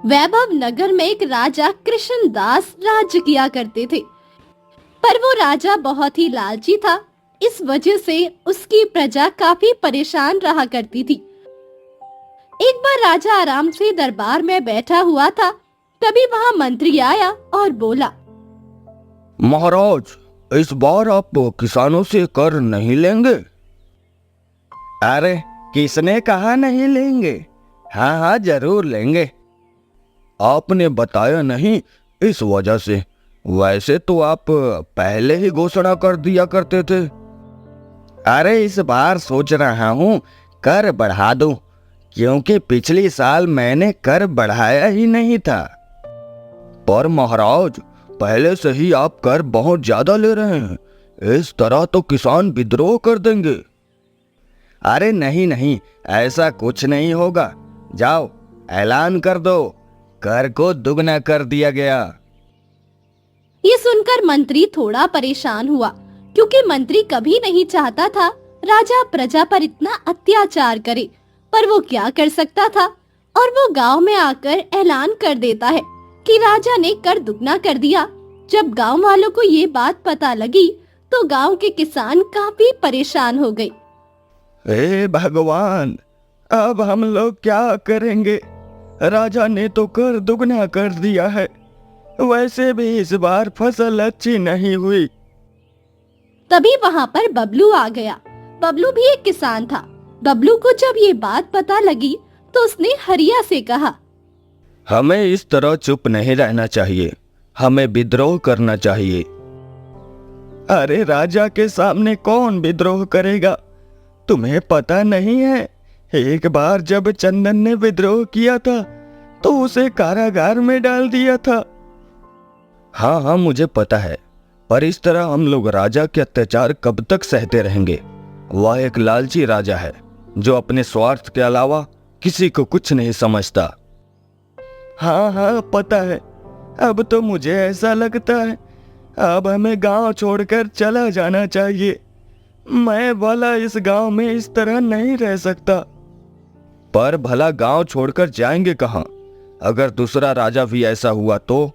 वैभव नगर में एक राजा कृष्णदास राज्य किया करते थे, पर वो राजा बहुत ही लालची था। इस वजह से उसकी प्रजा काफी परेशान रहा करती थी। एक बार राजा आराम से दरबार में बैठा हुआ था, तभी वहाँ मंत्री आया और बोला, महाराज, इस बार आप किसानों से कर नहीं लेंगे? अरे किसने कहा नहीं लेंगे? हाँ हाँ जरूर लेंगे। आपने बताया नहीं, इस वजह से। वैसे तो आप पहले ही घोषणा कर दिया करते थे। अरे इस बार सोच रहा हूँ कर बढ़ा दूं, क्योंकि पिछली साल मैंने कर बढ़ाया ही नहीं था। पर महाराज, पहले से ही आप कर बहुत ज्यादा ले रहे हैं, इस तरह तो किसान विद्रोह कर देंगे। अरे नहीं नहीं, ऐसा कुछ नहीं होगा। जाओ ऐलान कर दो, कर को दुगना कर दिया गया। ये सुनकर मंत्री थोड़ा परेशान हुआ, क्योंकि मंत्री कभी नहीं चाहता था राजा प्रजा पर इतना अत्याचार करे, पर वो क्या कर सकता था। और वो गांव में आकर ऐलान कर देता है कि राजा ने कर दुगना कर दिया। जब गांव वालों को ये बात पता लगी तो गांव के किसान काफी परेशान हो गए। हे भगवान, अब हम लोग क्या करेंगे? राजा ने तो कर दुगना कर दिया है, वैसे भी इस बार फसल अच्छी नहीं हुई। तभी वहाँ पर बबलू आ गया। बबलू भी एक किसान था। बबलू को जब ये बात पता लगी तो उसने हरिया से कहा, हमें इस तरह चुप नहीं रहना चाहिए, हमें विद्रोह करना चाहिए। अरे राजा के सामने कौन विद्रोह करेगा? तुम्हें पता नहीं है, एक बार जब चंदन ने विद्रोह किया था तो उसे कारागार में डाल दिया था। हाँ हाँ मुझे पता है, पर इस तरह हम लोग राजा के अत्याचार कब तक सहते रहेंगे? वह एक लालची राजा है जो अपने स्वार्थ के अलावा किसी को कुछ नहीं समझता। हाँ हाँ पता है। अब तो मुझे ऐसा लगता है अब हमें गांव छोड़कर चला जाना चाहिए। मैं भला इस गांव में इस तरह नहीं रह सकता। पर भला गांव छोड़कर जाएंगे कहाँ? अगर दूसरा राजा भी ऐसा हुआ तो?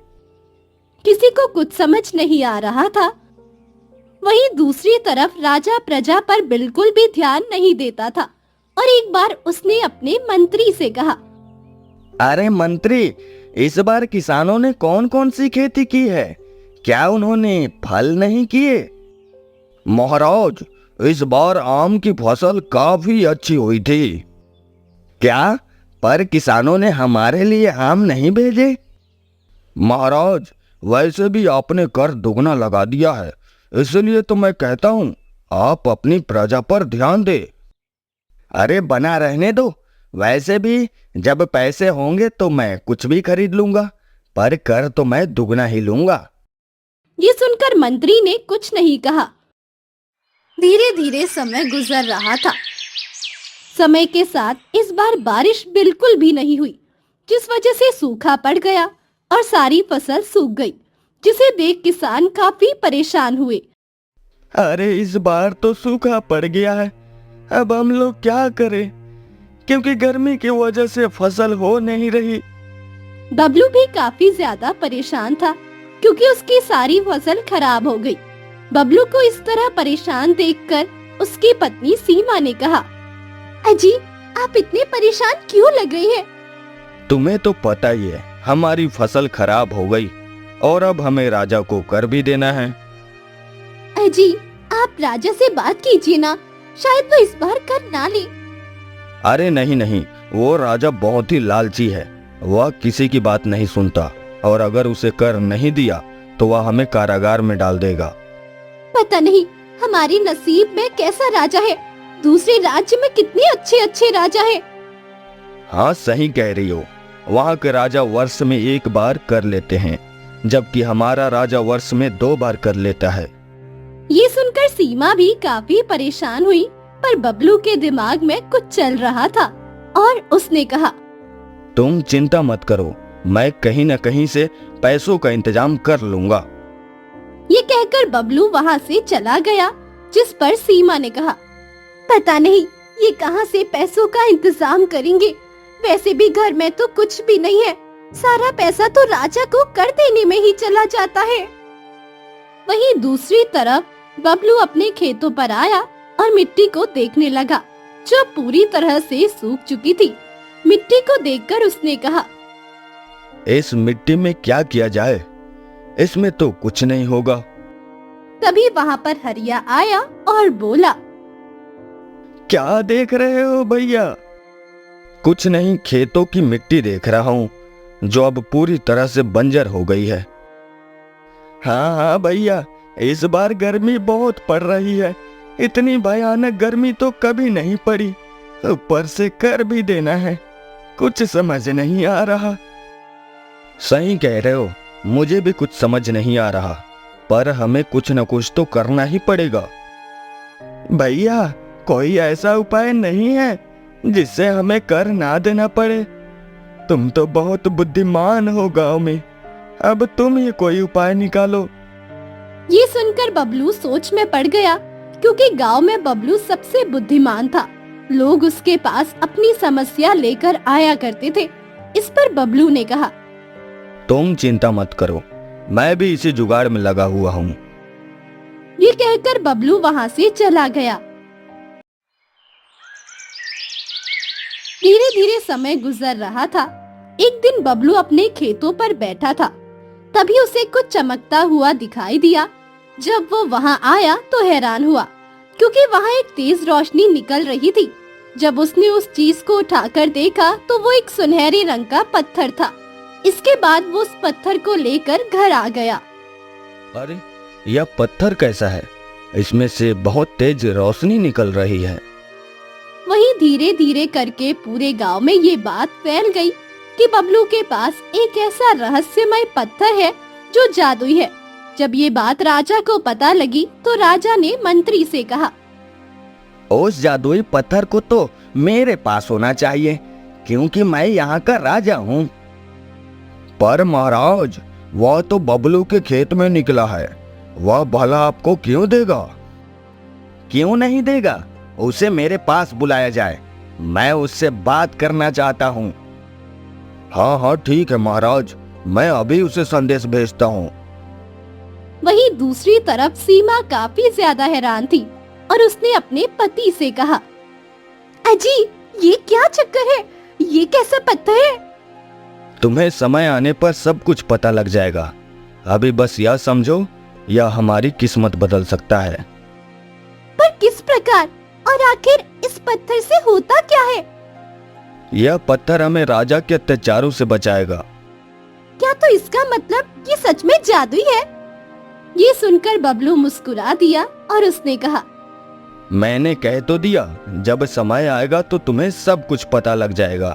किसी को कुछ समझ नहीं आ रहा था। वहीं दूसरी तरफ राजा प्रजा पर बिल्कुल भी ध्यान नहीं देता था और एक बार उसने अपने मंत्री से कहा, अरे मंत्री, इस बार किसानों ने कौन कौन सी खेती की है? क्या उन्होंने फल नहीं किए? महाराज, इस बार आम की फसल काफी अच्छी हुई थी। क्या? पर किसानों ने हमारे लिए आम नहीं भेजे? महाराज, वैसे भी आपने कर दुगना लगा दिया है, इसलिए तो मैं कहता हूं आप अपनी प्रजा पर ध्यान दे। अरे बना रहने दो, वैसे भी जब पैसे होंगे तो मैं कुछ भी खरीद लूंगा, पर कर तो मैं दुगना ही लूंगा। ये सुनकर मंत्री ने कुछ नहीं कहा। धीरे धीरे समय गुजर रहा था। समय के साथ इस बार बारिश बिल्कुल भी नहीं हुई, जिस वजह से सूखा पड़ गया और सारी फसल सूख गई, जिसे देख किसान काफी परेशान हुए। अरे इस बार तो सूखा पड़ गया है, अब हम लोग क्या करें? क्योंकि गर्मी की वजह से फसल हो नहीं रही। बबलू भी काफी ज्यादा परेशान था, क्योंकि उसकी सारी फसल खराब हो गई। बबलू को इस तरह परेशान देखकर उसकी पत्नी सीमा ने कहा, अजी, आप इतने परेशान क्यों लग रही हैं? तुम्हें तो पता ही है, हमारी फसल खराब हो गई और अब हमें राजा को कर भी देना है। अजी, आप राजा से बात कीजिए ना, शायद वो इस बार कर ना ले। अरे नहीं नहीं, वो राजा बहुत ही लालची है, वह किसी की बात नहीं सुनता, और अगर उसे कर नहीं दिया तो वह हमें कारागार में डाल देगा। पता नहीं हमारी नसीब में कैसा राजा है, दूसरे राज्य में कितने अच्छे अच्छे राजा हैं। हाँ सही कह रही हो, वहाँ के राजा वर्ष में एक बार कर लेते हैं, जबकि हमारा राजा वर्ष में 2 बार कर लेता है। ये सुनकर सीमा भी काफी परेशान हुई, पर बबलू के दिमाग में कुछ चल रहा था और उसने कहा, तुम चिंता मत करो, मैं कहीं न कहीं से पैसों का इंतजाम कर लूंगा। ये कहकर बबलू वहाँ से चला गया, जिस पर सीमा ने कहा, पता नहीं ये कहाँ से पैसों का इंतजाम करेंगे, वैसे भी घर में तो कुछ भी नहीं है, सारा पैसा तो राजा को कर देने में ही चला जाता है। वहीं दूसरी तरफ बबलू अपने खेतों पर आया और मिट्टी को देखने लगा, जो पूरी तरह से सूख चुकी थी। मिट्टी को देखकर उसने कहा, इस मिट्टी में क्या किया जाए? इसमें तो कुछ नहीं होगा। तभी वहाँ पर हरिया आया और बोला, क्या देख रहे हो भैया? कुछ नहीं, खेतों की मिट्टी देख रहा हूँ, जो अब पूरी तरह से बंजर हो गई है। हाँ हाँ भैया, इस बार गर्मी बहुत पड़ रही है। इतनी भयानक गर्मी तो कभी नहीं पड़ी। ऊपर से कर भी देना है, कुछ समझ नहीं आ रहा। सही कह रहे हो, मुझे भी कुछ समझ नहीं आ रहा, पर हमें कुछ न कुछ तो करना ही पड़ेगा। भैया, कोई ऐसा उपाय नहीं है जिससे हमें कर ना देना पड़े? तुम तो बहुत बुद्धिमान हो गांव में, अब तुम ही कोई उपाय निकालो। ये सुनकर बबलू सोच में पड़ गया, क्योंकि गांव में बबलू सबसे बुद्धिमान था। लोग उसके पास अपनी समस्या लेकर आया करते थे। इस पर बबलू ने कहा, तुम चिंता मत करो, मैं भी इसी जुगाड़ में लगा हुआ हूँ। ये कहकर बबलू वहाँ से चला गया। धीरे धीरे समय गुजर रहा था। एक दिन बबलू अपने खेतों पर बैठा था, तभी उसे कुछ चमकता हुआ दिखाई दिया। जब वो वहाँ आया तो हैरान हुआ, क्योंकि वहाँ एक तेज रोशनी निकल रही थी। जब उसने उस चीज को उठाकर देखा तो वो एक सुनहरे रंग का पत्थर था। इसके बाद वो उस पत्थर को लेकर घर आ गया। अरे, यह पत्थर कैसा है? इसमें से बहुत तेज रोशनी निकल रही है। वहीं धीरे धीरे करके पूरे गांव में ये बात फैल गई कि बबलू के पास एक ऐसा रहस्यमय पत्थर है जो जादुई है। जब ये बात राजा को पता लगी तो राजा ने मंत्री से कहा, उस जादुई पत्थर को तो मेरे पास होना चाहिए, क्योंकि मैं यहाँ का राजा हूँ। पर महाराज, वह तो बबलू के खेत में निकला है, वह भला आपको क्यों देगा? क्यों नहीं देगा? उसे मेरे पास बुलाया जाए, मैं उससे बात करना चाहता हूँ। हाँ हाँ ठीक है महाराज, मैं अभी उसे संदेश भेजता हूँ। वहीं दूसरी तरफ सीमा काफी ज्यादा हैरान थी और उसने अपने पति से कहा, अजी, ये क्या चक्कर है? ये कैसा पत्थर है? तुम्हें समय आने पर सब कुछ पता लग जाएगा। अभी बस यह समझो, यह हमारी किस्मत बदल सकता है। पर किस प्रकार? और आखिर इस पत्थर से होता क्या है? यह पत्थर हमें राजा के अत्याचारों से बचाएगा। क्या तो इसका मतलब ये सच में जादुई है? ये सुनकर बबलू मुस्कुरा दिया और उसने कहा, मैंने कह तो दिया, जब समय आएगा तो तुम्हें सब कुछ पता लग जाएगा।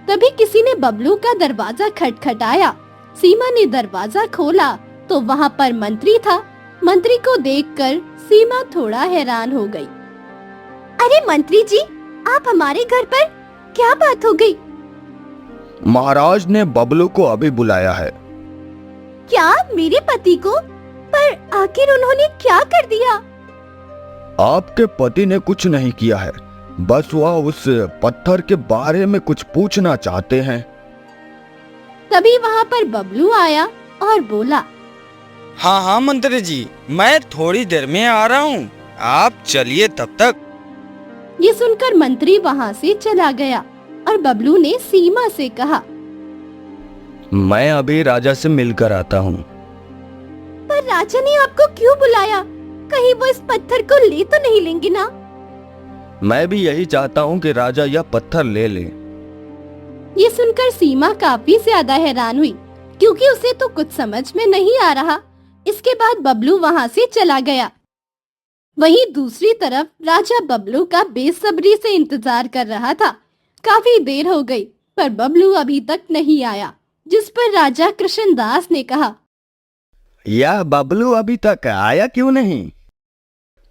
तभी किसी ने बबलू का दरवाजा खटखटाया। सीमा ने दरवाजा खोला तो वहाँ पर मंत्री था। मंत्री को देखकर सीमा थोड़ा हैरान हो गई। अरे मंत्री जी, आप हमारे घर पर? क्या बात हो गई? महाराज ने बबलू को अभी बुलाया है। क्या, मेरे पति को? पर आखिर उन्होंने क्या कर दिया? आपके पति ने कुछ नहीं किया है, बस वह उस पत्थर के बारे में कुछ पूछना चाहते हैं। तभी वहाँ पर बबलू आया और बोला, हाँ हाँ मंत्री जी, मैं थोड़ी देर में आ रहा हूँ, आप चलिए तब तक। ये सुनकर मंत्री वहाँ से चला गया और बबलू ने सीमा से कहा, मैं अभी राजा से मिलकर आता हूँ। पर राजा ने आपको क्यों बुलाया? कहीं वो इस पत्थर को ले तो नहीं लेंगे ना? मैं भी यही चाहता हूँ कि राजा यह पत्थर ले ले। ये सुनकर सीमा काफी ज्यादा हैरान हुई, क्योंकि उसे तो कुछ समझ में नहीं आ रहा। इसके बाद बबलू वहाँ से चला गया। वहीं दूसरी तरफ राजा बबलू का बेसब्री से इंतजार कर रहा था। काफी देर हो गई पर बबलू अभी तक नहीं आया, जिस पर राजा कृष्णदास ने कहा, यह बबलू अभी तक आया क्यों नहीं?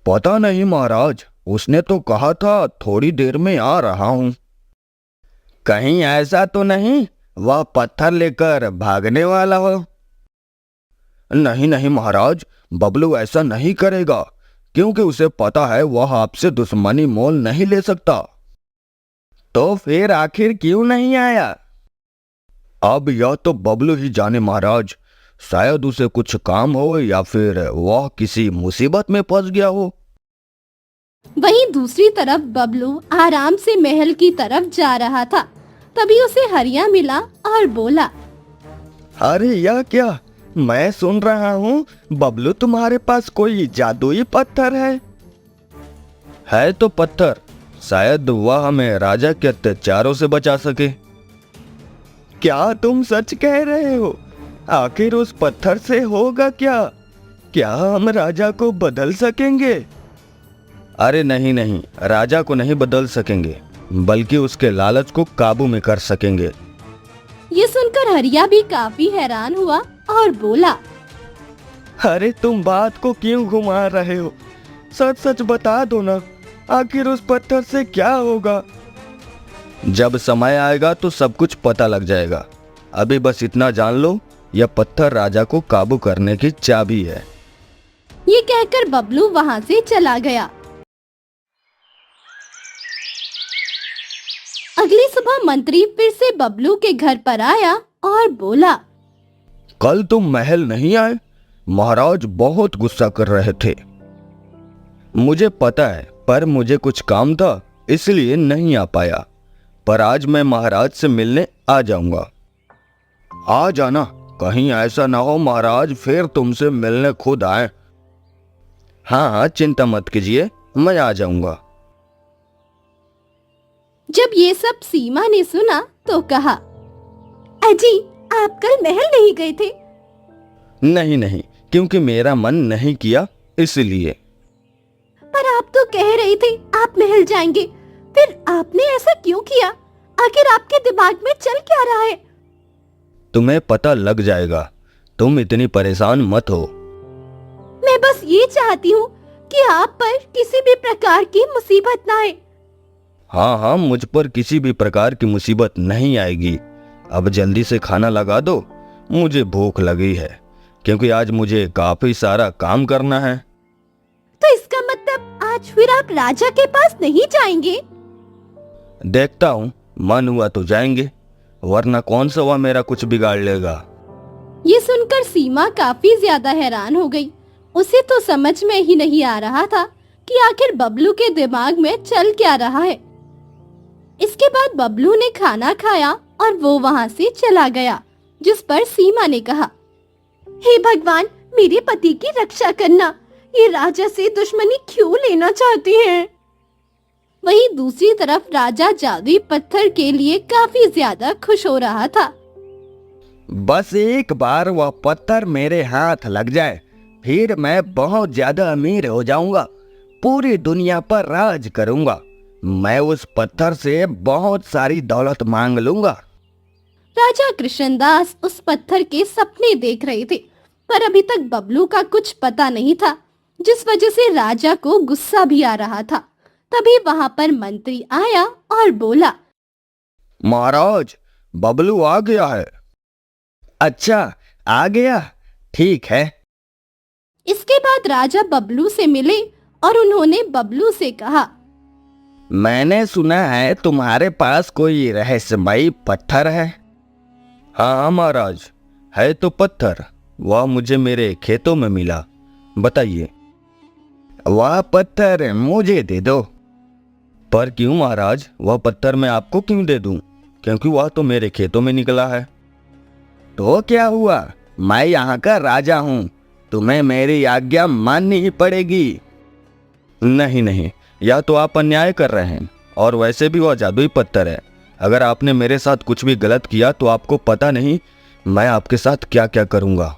पता नहीं महाराज, उसने तो कहा था थोड़ी देर में आ रहा हूँ। कहीं ऐसा तो नहीं वह पत्थर लेकर भागने वाला हो? नहीं नहीं महाराज, बबलू ऐसा नहीं करेगा, क्योंकि उसे पता है वह आपसे दुश्मनी मोल नहीं ले सकता। तो फिर आखिर क्यों नहीं आया? अब यह तो बबलू ही जाने महाराज, शायद उसे कुछ काम हो या फिर वह किसी मुसीबत में फंस गया हो। वहीं दूसरी तरफ बबलू आराम से महल की तरफ जा रहा था। तभी उसे हरिया मिला और बोला, अरे यह क्या, मैं सुन रहा हूँ बबलू तुम्हारे पास कोई जादुई पत्थर है। है तो पत्थर, शायद वह हमें राजा के अत्याचारों से बचा सके। क्या तुम सच कह रहे हो? आखिर उस पत्थर से होगा क्या? क्या हम राजा को बदल सकेंगे? अरे नहीं नहीं, राजा को नहीं बदल सकेंगे, बल्कि उसके लालच को काबू में कर सकेंगे। ये सुनकर हरिया भी काफी हैरान हुआ और बोला, अरे तुम बात को क्यों घुमा रहे हो? सच सच बता दो ना, आखिर उस पत्थर से क्या होगा? जब समय आएगा तो सब कुछ पता लग जाएगा। अभी बस इतना जान लो, यह पत्थर राजा को काबू करने की चाबी है। ये कहकर बबलू वहाँ से चला गया। अगली सुबह मंत्री फिर से बबलू के घर पर आया और बोला, कल तुम महल नहीं आए, महाराज बहुत गुस्सा कर रहे थे। मुझे पता है, पर मुझे कुछ काम था इसलिए नहीं आ पाया, पर आज मैं महाराज से मिलने आ जाऊंगा। आ जाना, कहीं ऐसा ना हो महाराज फिर तुमसे मिलने खुद आए। हाँ हाँ, चिंता मत कीजिए, मैं आ जाऊंगा। जब ये सब सीमा ने सुना तो कहा, अजी आप कल महल नहीं गए थे? नहीं नहीं, क्योंकि मेरा मन नहीं किया इसलिए। पर आप तो कह रहे थे आप महल जाएंगे, फिर आपने ऐसा क्यों किया? आखिर आपके दिमाग में चल क्या रहा है? तुम्हें पता लग जाएगा, तुम इतनी परेशान मत हो। मैं बस ये चाहती हूँ कि आप पर किसी भी प्रकार की मुसीबत ना आए। हाँ हाँ, मुझ पर किसी भी प्रकार की मुसीबत नहीं आएगी। अब जल्दी से खाना लगा दो, मुझे भूख लगी है, क्योंकि आज मुझे काफी सारा काम करना है। तो इसका मतलब आज फिर आप राजा के पास नहीं जाएंगे? देखता हूँ, मन हुआ तो जाएंगे, वरना कौन सा वह मेरा कुछ बिगाड़ लेगा। ये सुनकर सीमा काफी ज्यादा हैरान हो गई। उसे तो समझ में ही नहीं आ रहा था कि आखिर बबलू के दिमाग में चल क्या रहा है। इसके बाद बबलू ने खाना खाया और वो वहाँ से चला गया, जिस पर सीमा ने कहा, हे भगवान, मेरे पति की रक्षा करना, ये राजा से दुश्मनी क्यों लेना चाहती हैं? वहीं दूसरी तरफ राजा जादुई पत्थर के लिए काफी ज्यादा खुश हो रहा था। बस एक बार वह पत्थर मेरे हाथ लग जाए, फिर मैं बहुत ज्यादा अमीर हो जाऊंगा, पूरी दुनिया पर राज करूंगा। मैं उस पत्थर से बहुत सारी दौलत मांग लूंगा। राजा कृष्णदास उस पत्थर के सपने देख रहे थे, पर अभी तक बबलू का कुछ पता नहीं था, जिस वजह से राजा को गुस्सा भी आ रहा था। तभी वहां पर मंत्री आया और बोला, महाराज, बबलू आ गया है। अच्छा, आ गया, ठीक है। इसके बाद राजा बबलू से मिले और उन्होंने बबलू से कहा, मैंने सुना है तुम्हारे पास कोई रहस्यमयी पत्थर है। हाँ महाराज, है तो पत्थर, वह मुझे मेरे खेतों में मिला। बताइए। वह पत्थर मुझे दे दो। पर क्यों महाराज, वह पत्थर मैं आपको क्यों दे दूं? क्योंकि वह तो मेरे खेतों में निकला है। तो क्या हुआ, मैं यहाँ का राजा हूँ, तुम्हें मेरी आज्ञा माननी ही पड़ेगी। नहीं नहीं, या तो आप अन्याय कर रहे हैं, और वैसे भी वह जादुई पत्थर है। अगर आपने मेरे साथ कुछ भी गलत किया तो आपको पता नहीं मैं आपके साथ क्या क्या करूंगा।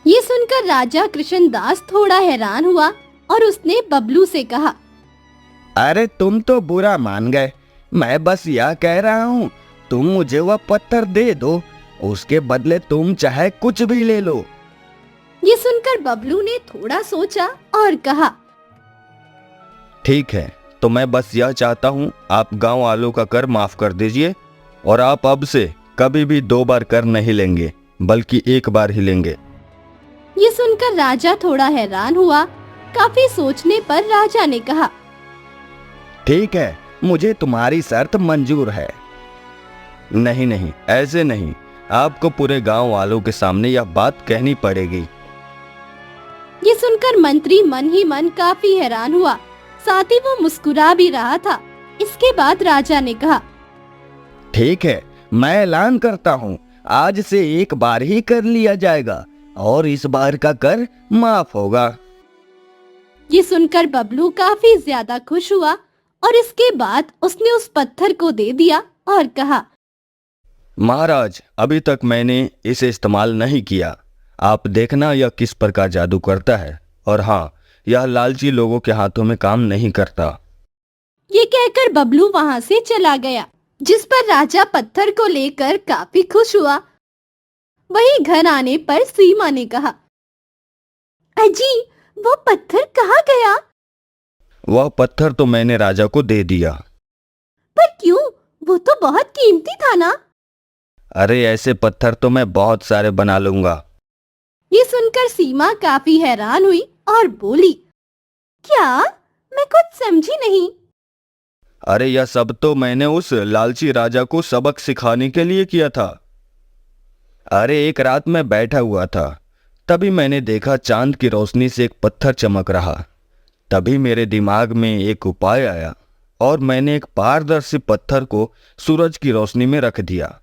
ये सुनकर राजा कृष्णदास थोड़ा हैरान हुआ और उसने बबलू से कहा, अरे तुम तो बुरा मान गए, मैं बस यह कह रहा हूँ, तुम मुझे वह पत्थर दे दो, उसके बदले तुम चाहे कुछ भी ले लो। ये सुनकर बबलू ने थोड़ा सोचा और कहा, ठीक है, तो मैं बस यह चाहता हूँ आप गांव वालों का कर माफ कर दीजिए, और आप अब से कभी भी 2 बार कर नहीं लेंगे, बल्कि 1 बार ही लेंगे। ये सुनकर राजा थोड़ा हैरान हुआ। काफी सोचने पर राजा ने कहा, ठीक है, मुझे तुम्हारी शर्त मंजूर है। नहीं नहीं, ऐसे नहीं, आपको पूरे गांव वालों के सामने यह बात कहनी पड़ेगी। ये सुनकर मंत्री मन ही मन काफी हैरान हुआ, साथ ही वो मुस्कुरा भी रहा था। इसके बाद राजा ने कहा, ठीक है, मैं ऐलान करता हूँ, आज से एक बार ही कर लिया जाएगा और इस बार का कर माफ होगा। ये सुनकर बबलू काफी ज्यादा खुश हुआ और इसके बाद उसने उस पत्थर को दे दिया और कहा, महाराज, अभी तक मैंने इसे इस्तेमाल नहीं किया, आप देखना यह किस प्रकार जादू करता है। और हाँ, यह लालची लोगों के हाथों में काम नहीं करता। ये कहकर बबलू वहाँ से चला गया, जिस पर राजा पत्थर को लेकर काफी खुश हुआ। वहीं घर आने पर सीमा ने कहा, अजी, वो पत्थर कहाँ गया? वह पत्थर तो मैंने राजा को दे दिया। पर क्यों? वो तो बहुत कीमती था ना। अरे ऐसे पत्थर तो मैं बहुत सारे बना लूंगा। ये सुनकर सीमा काफी हैरान हुई और बोली, क्या? मैं कुछ समझी नहीं। अरे यह सब तो मैंने उस लालची राजा को सबक सिखाने के लिए किया था। अरे एक रात मैं बैठा हुआ था, तभी मैंने देखा चांद की रोशनी से एक पत्थर चमक रहा। तभी मेरे दिमाग में एक उपाय आया और मैंने एक पारदर्शी पत्थर को सूरज की रोशनी में रख दिया,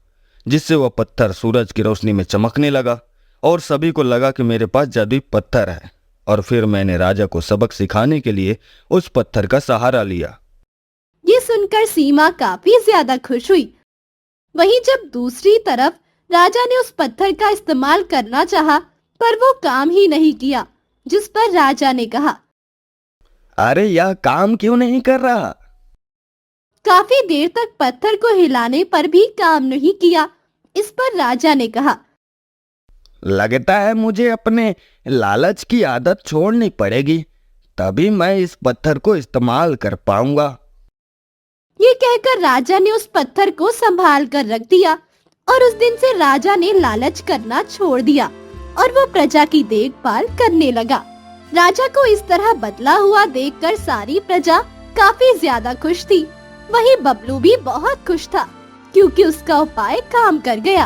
जिससे वह पत्थर सूरज की रोशनी में चमकने लगा और सभी को लगा कि मेरे पास जादुई पत्थर है। और फिर मैंने राजा को सबक सिखाने के लिए उस पत्थर का सहारा लिया। ये सुनकर सीमा काफी ज्यादा खुश हुई। वहीं जब दूसरी तरफ राजा ने उस पत्थर का इस्तेमाल करना चाहा, पर वो काम ही नहीं किया, जिस पर राजा ने कहा, अरे यह काम क्यों नहीं कर रहा? काफी देर तक पत्थर को हिलाने पर भी काम नहीं किया। इस पर राजा ने कहा, लगता है मुझे अपने लालच की आदत छोड़नी पड़ेगी, तभी मैं इस पत्थर को इस्तेमाल कर पाऊंगा। ये कहकर राजा ने उस पत्थर को संभाल कर रख दिया और उस दिन से राजा ने लालच करना छोड़ दिया और वो प्रजा की देखभाल करने लगा। राजा को इस तरह बदला हुआ देखकर सारी प्रजा काफी ज्यादा खुश थी। वहीं बबलू भी बहुत खुश था, क्योंकि उसका उपाय काम कर गया।